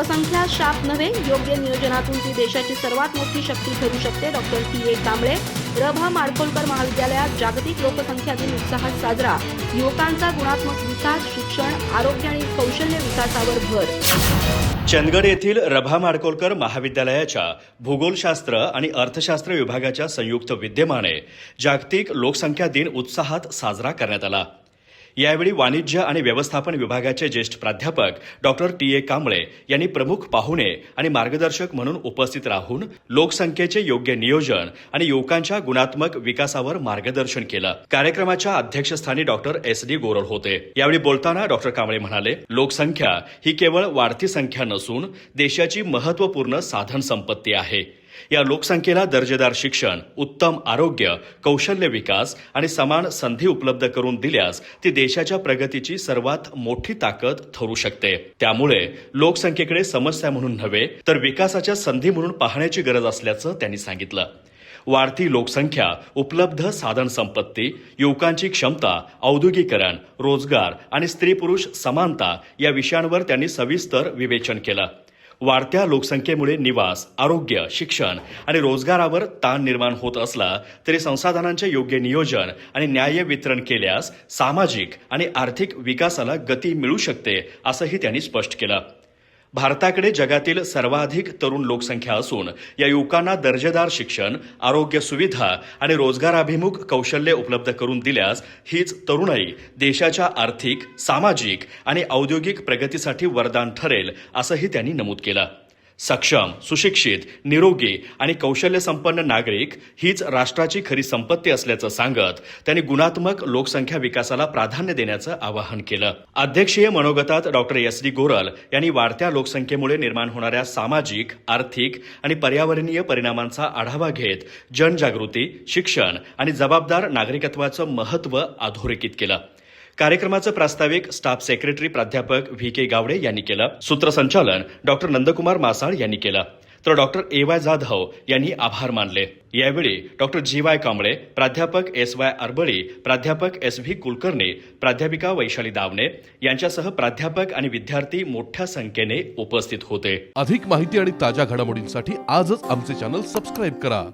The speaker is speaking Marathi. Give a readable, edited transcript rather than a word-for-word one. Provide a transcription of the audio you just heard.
लोकसंख्या शाप नव्हे, योग्य नियोजनातून ती देशाची सर्वात मोठी शक्ती ठरू शकते. Doctor T A. कांबळे. रभा माडखोलकर महाविद्यालयात जागतिक लोकसंख्या दिन उत्साहात साजरा. युवकांचा गुणात्मक विकास, शिक्षण, आरोग्य आणि कौशल्य विकासावर भर. चंदगड येथील रभा माडखोलकर महाविद्यालयाच्या भूगोलशास्त्र आणि अर्थशास्त्र विभागाच्या संयुक्त विद्यमाने जागतिक लोकसंख्या दिन उत्साहात साजरा करण्यात आला. यावेळी वाणिज्य आणि व्यवस्थापन विभागाचे ज्येष्ठ प्राध्यापक डॉक्टर टी.ए. कांबळे यांनी प्रमुख पाहुणे आणि मार्गदर्शक म्हणून उपस्थित राहून लोकसंख्येचे योग्य नियोजन आणि युवकांच्या गुणात्मक विकासावर मार्गदर्शन केलं. कार्यक्रमाच्या अध्यक्षस्थानी डॉक्टर एस.डी. गोरल होते. यावेळी बोलताना डॉक्टर कांबळे म्हणाले, लोकसंख्या ही केवळ वाढती संख्या नसून देशाची महत्त्वपूर्ण साधन संपत्ती आहे. या लोकसंख्येला दर्जेदार शिक्षण, उत्तम आरोग्य, कौशल्य विकास आणि समान संधी उपलब्ध करून दिल्यास ती देशाच्या प्रगतीची सर्वात मोठी ताकद ठरू शकते. त्यामुळे लोकसंख्येकडे समस्या म्हणून नव्हे तर विकासाच्या संधी म्हणून पाहण्याची गरज असल्याचं त्यांनी सांगितलं. वाढती लोकसंख्या, उपलब्ध साधन संपत्ती, युवकांची क्षमता, औद्योगिकरण, रोजगार आणि स्त्री पुरुष समानता या विषयांवर त्यांनी सविस्तर विवेचन केलं. वाढत्या लोकसंख्येमुळे निवास, आरोग्य, शिक्षण आणि रोजगारावर ताण निर्माण होत असला तरी संसाधनांचे योग्य नियोजन आणि न्याय्य वितरण केल्यास सामाजिक आणि आर्थिक विकासाला गती मिळू शकते, असंही त्यांनी स्पष्ट केलं. भारताकडे जगातील सर्वाधिक तरुण लोकसंख्या असून या युवकांना दर्जेदार शिक्षण, आरोग्य सुविधा आणि रोजगाराभिमुख कौशल्य उपलब्ध करून दिल्यास हीच तरुणाई देशाच्या आर्थिक, सामाजिक आणि औद्योगिक प्रगतीसाठी वरदान ठरेल, असंही त्यांनी नमूद केलं. सक्षम, सुशिक्षित, निरोगी आणि कौशल्यसंपन्न नागरिक हीच राष्ट्राची खरी संपत्ती असल्याचं सांगत त्यांनी गुणात्मक लोकसंख्या विकासाला प्राधान्य देण्याचं आवाहन केलं. अध्यक्षीय मनोगतात डॉक्टर एस.डी. गोरल यांनी वाढत्या लोकसंख्येमुळे निर्माण होणाऱ्या सामाजिक, आर्थिक आणि पर्यावरणीय परिणामांचा आढावा घेत जनजागृती, शिक्षण आणि जबाबदार नागरिकत्वाचं महत्त्व अधोरेखित केलं. कार्यक्रमाचं प्रास्ताविक स्टाफ सेक्रेटरी प्राध्यापक व्ही.के. गावडे यांनी केलं. सूत्रसंचालन डॉक्टर नंदकुमार मासाळ यांनी केलं, तर डॉक्टर ए.वाय. जाधव यांनी आभार मानले. यावेळी डॉक्टर जी.वाय. कांबळे, प्राध्यापक एस.वाय. अरबळी, प्राध्यापक एस.व्ही. कुलकर्णी, प्राध्यापिका वैशाली दावणे यांच्यासह प्राध्यापक आणि विद्यार्थी मोठ्या संख्येने उपस्थित होते. अधिक माहिती आणि ताज्या घडामोडींसाठी आजच आमचे चॅनल सबस्क्राईब करा.